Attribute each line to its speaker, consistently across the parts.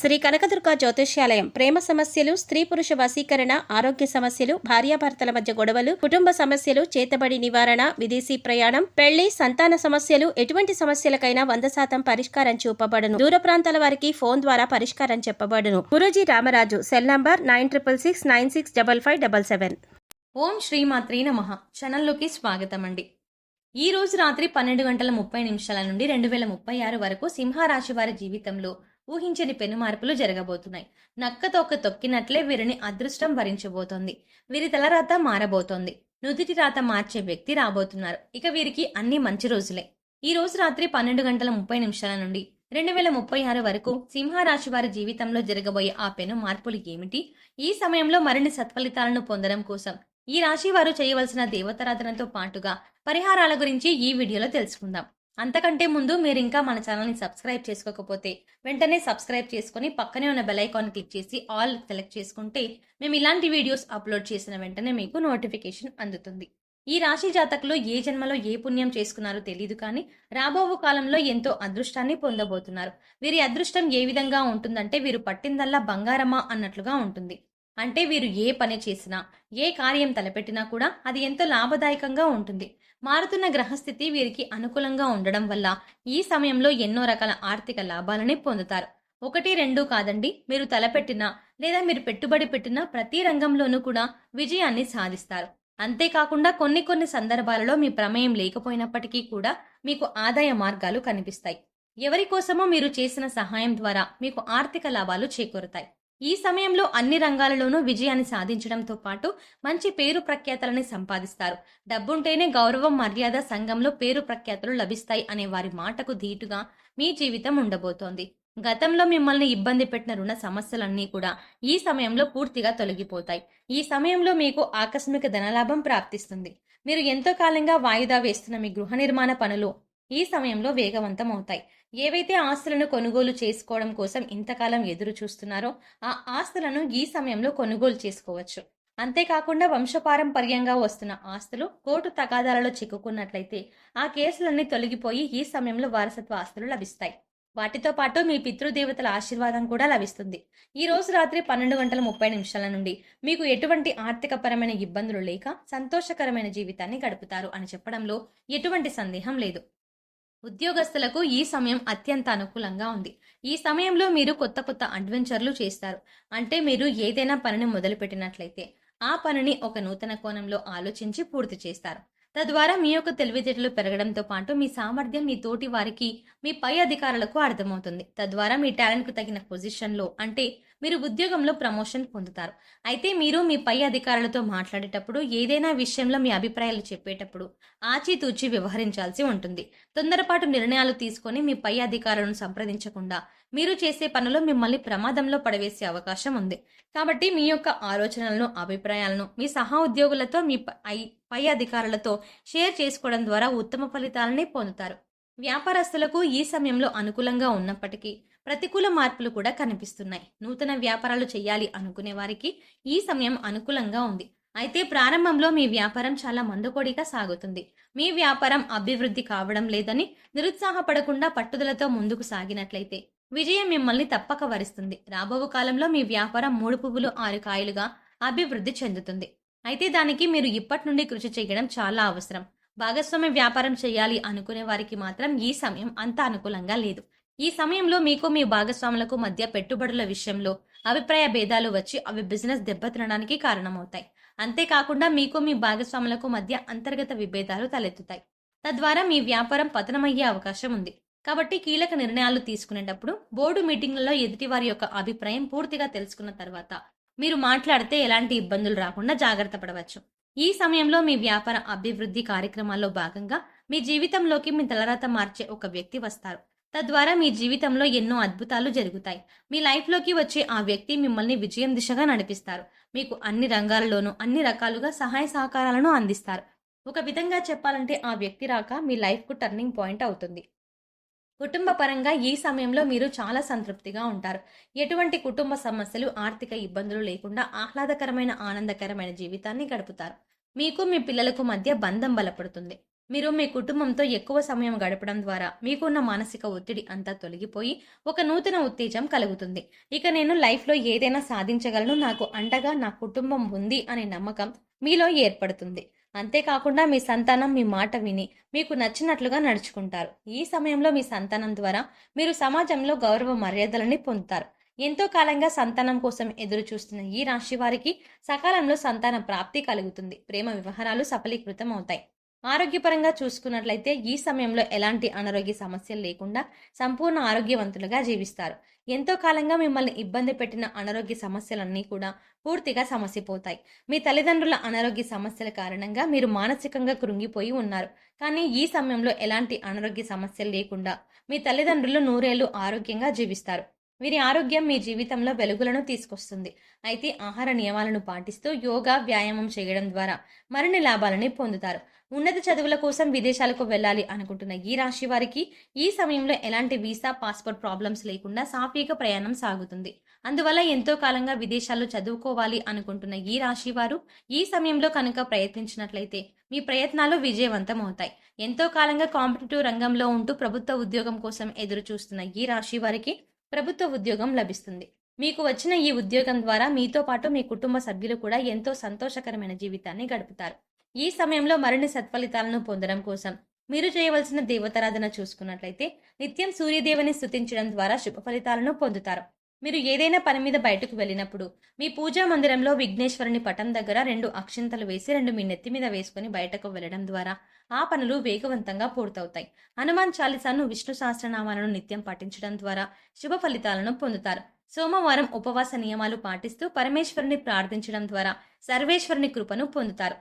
Speaker 1: శ్రీ కనకదుర్గ జ్యోతిష్యాలయం ప్రేమ సమస్యలు, స్త్రీ పురుష వశీకరణ, ఆరోగ్య సమస్యలు, భార్యాభర్తల మధ్య గొడవలు, కుటుంబ సమస్యలు, చేతబడి నివారణ, విదేశీ ప్రయాణం, పెళ్లి, సంతాన సమస్యలు, ఎటువంటి సమస్యలకైనా 100% పరిష్కారం చూపబడును. దూర ప్రాంతాల వారికి ఫోన్ ద్వారా పరిష్కారం చెప్పబడును. గురూజీ రామరాజు. Cell number 9666965577.
Speaker 2: ఓం శ్రీమాత్రే నమః. ఛానల్లోకి స్వాగతం అండి. ఈ రోజు రాత్రి 12:30 నుండి 2036 వరకు సింహరాశి వారి జీవితంలో ఊహించని పెను మార్పులు జరగబోతున్నాయి. నక్కతోక తొక్కినట్లే వీరిని అదృష్టం భరించబోతోంది. వీరి తలరాత మారబోతోంది. నుదిటి రాత మార్చే వ్యక్తి రాబోతున్నారు. ఇక వీరికి అన్ని మంచి రోజులే. ఈ రోజు రాత్రి 12:30 నుండి 2036 వరకు సింహరాశి వారి జీవితంలో జరగబోయే ఆ పెను మార్పులు ఏమిటి? ఈ సమయంలో మరిన్ని సత్ఫలితాలను పొందడం కోసం ఈ రాశి వారు చేయవలసిన దేవతారాధనతో పాటుగా పరిహారాల గురించి ఈ వీడియోలో తెలుసుకుందాం. అంతకంటే ముందు మీరు ఇంకా మన ఛానల్ని సబ్స్క్రైబ్ చేసుకోకపోతే వెంటనే సబ్స్క్రైబ్ చేసుకుని పక్కనే ఉన్న బెల్ ఐకాన్ క్లిక్ చేసి ఆల్ సెలెక్ట్ చేసుకుంటే మేము ఇలాంటి వీడియోస్ అప్లోడ్ చేసిన వెంటనే మీకు నోటిఫికేషన్ అందుతుంది. ఈ రాశి జాతకులు ఏ జన్మలో ఏ పుణ్యం చేసుకున్నారో తెలియదు, కానీ రాబో కాలంలో ఎంతో అదృష్టాన్ని పొందబోతున్నారు. వీరి అదృష్టం ఏ విధంగా ఉంటుందంటే వీరు పట్టిందల్లా బంగారమా అన్నట్లుగా ఉంటుంది. అంటే వీరు ఏ పని చేసినా, ఏ కార్యం తలపెట్టినా కూడా అది ఎంతో లాభదాయకంగా ఉంటుంది. మారుతున్న గ్రహస్థితి వీరికి అనుకూలంగా ఉండడం వల్ల ఈ సమయంలో ఎన్నో రకాల ఆర్థిక లాభాలని పొందుతారు. 1, 2 కాదండి, మీరు తలపెట్టినా లేదా మీరు పెట్టుబడి పెట్టిన ప్రతి రంగంలోనూ కూడా విజయాన్ని సాధిస్తారు. అంతేకాకుండా కొన్ని సందర్భాలలో మీ ప్రమేయం లేకపోయినప్పటికీ కూడా మీకు ఆదాయ మార్గాలు కనిపిస్తాయి. ఎవరి కోసమో మీరు చేసిన సహాయం ద్వారా మీకు ఆర్థిక లాభాలు చేకూరుతాయి. ఈ సమయంలో అన్ని రంగాలలోనూ విజయాన్ని సాధించడంతో పాటు మంచి పేరు ప్రఖ్యాతలని సంపాదిస్తారు. డబ్బుంటేనే గౌరవం, మర్యాద, సంఘంలో పేరు ప్రఖ్యాతలు లభిస్తాయి అనే వారి మాటకు ధీటుగా మీ జీవితం ఉండబోతోంది. గతంలో మిమ్మల్ని ఇబ్బంది పెట్టిన రుణ సమస్యలన్నీ కూడా ఈ సమయంలో పూర్తిగా తొలగిపోతాయి. ఈ సమయంలో మీకు ఆకస్మిక ధనలాభం ప్రాప్తిస్తుంది. మీరు ఎంతో కాలంగా వాయిదా వేస్తున్న మీ గృహ నిర్మాణ పనులు ఈ సమయంలో వేగవంతం అవుతాయి. ఏవైతే ఆస్తులను కొనుగోలు చేసుకోవడం కోసం ఇంతకాలం ఎదురు చూస్తున్నారో ఆ ఆస్తులను ఈ సమయంలో కొనుగోలు చేసుకోవచ్చు. అంతేకాకుండా వంశపారంపర్యంగా వస్తున్న ఆస్తులు కోర్టు తగాదాలలో చిక్కుకున్నట్లయితే ఆ కేసులన్నీ తొలగిపోయి ఈ సమయంలో వారసత్వ ఆస్తులు లభిస్తాయి. వాటితో పాటు మీ పితృదేవతల ఆశీర్వాదం కూడా లభిస్తుంది. ఈ రోజు రాత్రి 12:30 నుండి మీకు ఎటువంటి ఆర్థికపరమైన ఇబ్బందులు లేక సంతోషకరమైన జీవితాన్ని గడుపుతారు అని చెప్పడంలో ఎటువంటి సందేహం లేదు. ఉద్యోగస్తులకు ఈ సమయం అత్యంత అనుకూలంగా ఉంది. ఈ సమయంలో మీరు కొత్త అడ్వెంచర్లు చేస్తారు. అంటే మీరు ఏదైనా పనిని మొదలుపెట్టినట్లయితే ఆ పనిని ఒక నూతన కోణంలో ఆలోచించి పూర్తి చేస్తారు. తద్వారా మీ యొక్క తెలివితేటలు పెరగడంతో పాటు మీ సామర్థ్యం మీ తోటి వారికి, మీ పై అధికారులకు అర్థమవుతుంది. తద్వారా మీ టాలెంట్కు తగిన పొజిషన్లో, అంటే మీరు ఉద్యోగంలో ప్రమోషన్ పొందుతారు. అయితే మీరు మీ పై అధికారులతో మాట్లాడేటప్పుడు, ఏదైనా విషయంలో మీ అభిప్రాయాలు చెప్పేటప్పుడు ఆచితూచి వ్యవహరించాల్సి ఉంటుంది. తొందరపాటు నిర్ణయాలు తీసుకొని మీ పై అధికారులను సంప్రదించకుండా మీరు చేసే పనులు మిమ్మల్ని ప్రమాదంలో పడవేసే అవకాశం ఉంది. కాబట్టి మీ యొక్క ఆలోచనలను, అభిప్రాయాలను మీ సహా ఉద్యోగులతో, మీ పై అధికారులతో షేర్ చేసుకోవడం ద్వారా ఉత్తమ ఫలితాలని పొందుతారు. వ్యాపారస్తులకు ఈ సమయంలో అనుకూలంగా ఉన్నప్పటికీ ప్రతికూల మార్పులు కూడా కనిపిస్తున్నాయి. నూతన వ్యాపారాలు చేయాలి అనుకునే వారికి ఈ సమయం అనుకూలంగా ఉంది. అయితే ప్రారంభంలో మీ వ్యాపారం చాలా మందకొడిగా సాగుతుంది. మీ వ్యాపారం అభివృద్ధి కావడం లేదని నిరుత్సాహపడకుండా పట్టుదలతో ముందుకు సాగినట్లయితే విజయం మిమ్మల్ని తప్పక వరిస్తుంది. రాబో కాలంలో మీ వ్యాపారం 3 పువ్వులు 6 కాయలుగా అభివృద్ధి చెందుతుంది. అయితే దానికి మీరు ఇప్పటి నుండి కృషి చేయడం చాలా అవసరం. భాగస్వామ్య వ్యాపారం చేయాలి అనుకునే వారికి మాత్రం ఈ సమయం అంత అనుకూలంగా లేదు. ఈ సమయంలో మీకు మీ భాగస్వాములకు మధ్య పెట్టుబడుల విషయంలో అభిప్రాయ భేదాలు వచ్చి అవి బిజినెస్ దెబ్బతినడానికి కారణమవుతాయి. అంతేకాకుండా మీకు మీ భాగస్వాములకు మధ్య అంతర్గత విభేదాలు తలెత్తుతాయి. తద్వారా మీ వ్యాపారం పతనమయ్యే అవకాశం ఉంది. కాబట్టి కీలక నిర్ణయాలు తీసుకునేటప్పుడు బోర్డు మీటింగ్లలో ఎదుటివారి యొక్క అభిప్రాయం పూర్తిగా తెలుసుకున్న తర్వాత మీరు మాట్లాడితే ఎలాంటి ఇబ్బందులు రాకుండా జాగ్రత్త పడవచ్చు. ఈ సమయంలో మీ వ్యాపార అభివృద్ధి కార్యక్రమాల్లో భాగంగా మీ జీవితంలోకి మీ తలరాత మార్చే ఒక వ్యక్తి వస్తారు. తద్వారా మీ జీవితంలో ఎన్నో అద్భుతాలు జరుగుతాయి. మీ లైఫ్లోకి వచ్చే ఆ వ్యక్తి మిమ్మల్ని విజయం దిశగా నడిపిస్తారు. మీకు అన్ని రంగాలలోనూ అన్ని రకాలుగా సహాయ సహకారాలను అందిస్తారు. ఒక విధంగా చెప్పాలంటే ఆ వ్యక్తి రాక మీ లైఫ్కు టర్నింగ్ పాయింట్ అవుతుంది. కుటుంబ పరంగా ఈ సమయంలో మీరు చాలా సంతృప్తిగా ఉంటారు. ఎటువంటి కుటుంబ సమస్యలు, ఆర్థిక ఇబ్బందులు లేకుండా ఆహ్లాదకరమైన, ఆనందకరమైన జీవితాన్ని గడుపుతారు. మీకు మీ పిల్లలకు మధ్య బంధం బలపడుతుంది. మీరు మీ కుటుంబంతో ఎక్కువ సమయం గడపడం ద్వారా మీకున్న మానసిక ఒత్తిడి అంతా తొలగిపోయి ఒక నూతన ఉత్తేజం కలుగుతుంది. ఇక నేను లైఫ్‌లో ఏదైనా సాధించగలను, నాకు అండగా నా కుటుంబం ఉంది అనే నమ్మకం మీలో ఏర్పడుతుంది. అంతేకాకుండా మీ సంతానం మీ మాట విని మీకు నచ్చినట్లుగా నడుచుకుంటారు. ఈ సమయంలో మీ సంతానం ద్వారా మీరు సమాజంలో గౌరవ మర్యాదలని పొందుతారు. ఎంతో కాలంగా సంతానం కోసం ఎదురు చూస్తున్న ఈ రాశి వారికి సకాలంలో సంతాన ప్రాప్తి కలుగుతుంది. ప్రేమ వ్యవహారాలు సఫలీకృతం అవుతాయి. ఆరోగ్యపరంగా చూసుకున్నట్లయితే ఈ సమయంలో ఎలాంటి అనారోగ్య సమస్యలు లేకుండా సంపూర్ణ ఆరోగ్యవంతులుగా జీవిస్తారు. ఎంతో కాలంగా మిమ్మల్ని ఇబ్బంది పెట్టిన అనారోగ్య సమస్యలన్నీ కూడా పూర్తిగా సమసిపోతాయి. మీ తల్లిదండ్రుల అనారోగ్య సమస్యల కారణంగా మీరు మానసికంగా కృంగిపోయి ఉన్నారు. కానీ ఈ సమయంలో ఎలాంటి అనారోగ్య సమస్యలు లేకుండా మీ తల్లిదండ్రులు నూరేళ్లు ఆరోగ్యంగా జీవిస్తారు. వీరి ఆరోగ్యం మీ జీవితంలో వెలుగులను తీసుకొస్తుంది. అయితే ఆహార నియమాలను పాటిస్తూ యోగా, వ్యాయామం చేయడం ద్వారా మరిన్ని లాభాలని పొందుతారు. ఉన్నత చదువుల కోసం విదేశాలకు వెళ్ళాలి అనుకుంటున్న ఈ రాశి వారికి ఈ సమయంలో ఎలాంటి వీసా, పాస్పోర్ట్ ప్రాబ్లమ్స్ లేకుండా సాఫీగా ప్రయాణం సాగుతుంది. అందువల్ల ఎంతో కాలంగా విదేశాల్లో చదువుకోవాలి అనుకుంటున్న ఈ రాశి వారు ఈ సమయంలో కనుక ప్రయత్నించినట్లయితే మీ ప్రయత్నాలు విజయవంతం అవుతాయి. ఎంతో కాలంగా కాంపిటేటివ్ రంగంలో ఉంటూ ప్రభుత్వ ఉద్యోగం కోసం ఎదురు చూస్తున్న ఈ రాశి వారికి ప్రభుత్వ ఉద్యోగం లభిస్తుంది. మీకు వచ్చిన ఈ ఉద్యోగం ద్వారా మీతో పాటు మీ కుటుంబ సభ్యులు కూడా ఎంతో సంతోషకరమైన జీవితాన్ని గడుపుతారు. ఈ సమయంలో మరిన్ని సత్ఫలితాలను పొందడం కోసం మీరు చేయవలసిన దేవతారాధన చూసుకున్నట్లయితే నిత్యం సూర్యదేవుని స్తుతించడం ద్వారా శుభ ఫలితాలను పొందుతారు. మీరు ఏదైనా పని మీద బయటకు వెళ్ళినప్పుడు మీ పూజా మందిరంలో విఘ్నేశ్వరుని పటం దగ్గర 2 అక్షింతలు వేసి 2 మీ నెత్తి మీద వేసుకుని బయటకు వెళ్ళడం ద్వారా ఆ పనులు వేగవంతంగా పూర్తవుతాయి. హనుమాన్ చాలీసాను, విష్ణు సహస్రనామాలను నిత్యం పఠించడం ద్వారా శుభ ఫలితాలను పొందుతారు. సోమవారం ఉపవాస నియమాలు పాటిస్తూ పరమేశ్వరుని ప్రార్థించడం ద్వారా సర్వేశ్వరుని కృపను పొందుతారు.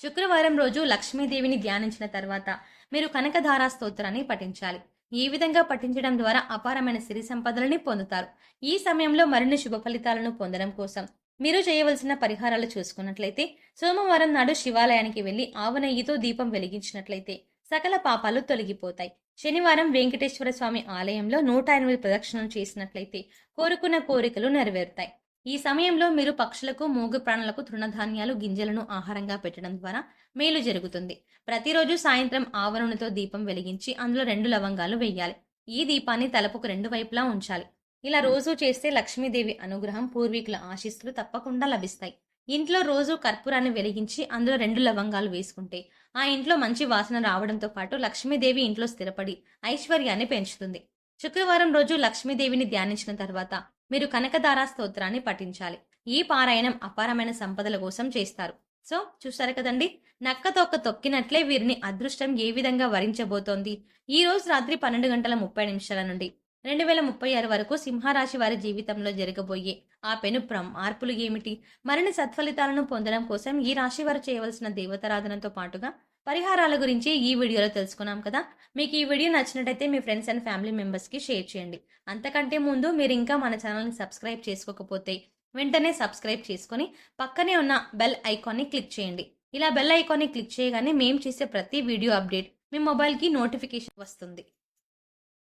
Speaker 2: శుక్రవారం రోజు లక్ష్మీదేవిని ధ్యానించిన తర్వాత మీరు కనకధారా స్తోత్రాన్ని పఠించాలి. ఈ విధంగా పఠించడం ద్వారా అపారమైన సిరి సంపదలని పొందుతారు. ఈ సమయంలో మరిన్ని శుభ ఫలితాలను పొందడం కోసం మీరు చేయవలసిన పరిహారాలు చూసుకున్నట్లయితే సోమవారం నాడు శివాలయానికి వెళ్లి ఆవు నెయ్యితో దీపం వెలిగించినట్లయితే సకల పాపాలు తొలగిపోతాయి. శనివారం వెంకటేశ్వర స్వామి ఆలయంలో 108 ప్రదక్షిణలు చేసినట్లయితే కోరుకున్న కోరికలు నెరవేరుతాయి. ఈ సమయంలో మీరు పక్షులకు, మూగ ప్రాణులకు తృణధాన్యాలు, గింజలను ఆహారంగా పెట్టడం ద్వారా మేలు జరుగుతుంది. ప్రతిరోజు సాయంత్రం ఆవ నూనెతో దీపం వెలిగించి అందులో 2 లవంగాలు వేయాలి. ఈ దీపాన్ని తలపుకు 2 వైపులా ఉంచాలి. ఇలా రోజూ చేస్తే లక్ష్మీదేవి అనుగ్రహం, పూర్వీకుల ఆశీస్సులు తప్పకుండా లభిస్తాయి. ఇంట్లో రోజు కర్పూరాన్ని వెలిగించి అందులో 2 లవంగాలు వేసుకుంటే ఆ ఇంట్లో మంచి వాసన రావడంతో పాటు లక్ష్మీదేవి ఇంట్లో స్థిరపడి ఐశ్వర్యాన్ని పెంచుతుంది. శుక్రవారం రోజు లక్ష్మీదేవిని ధ్యానించిన తర్వాత మీరు కనకధారా స్తోత్రాన్ని పఠించాలి. ఈ పారాయణం అపారమైన సంపదల కోసం చేస్తారు. సో చూసారు కదండి, నక్క తొక్క తొక్కినట్లే వీరిని అదృష్టం ఏ విధంగా వరించబోతోంది. ఈ రోజు రాత్రి 12:30 నుండి 2036 వరకు సింహరాశి వారి జీవితంలో జరగబోయే ఆ పెను మార్పులు ఏమిటి, మరిన్ని సత్ఫలితాలను పొందడం కోసం ఈ రాశి వారు చేయవలసిన దేవతారాధనతో పాటుగా పరిహారాల గురించి ఈ వీడియోలో తెలుసుకున్నాం కదా. మీకు ఈ వీడియో నచ్చినట్టయితే మీ ఫ్రెండ్స్ అండ్ ఫ్యామిలీ మెంబర్స్కి షేర్ చేయండి. అంతకంటే ముందు మీరు ఇంకా మన ఛానల్ని సబ్స్క్రైబ్ చేసుకోకపోతే వెంటనే సబ్స్క్రైబ్ చేసుకొని పక్కనే ఉన్న బెల్ ఐకాన్ని క్లిక్ చేయండి. ఇలా బెల్ ఐకాన్ని క్లిక్ చేయగానే మేము చేసే ప్రతి వీడియో అప్డేట్ మీ మొబైల్కి నోటిఫికేషన్ వస్తుంది.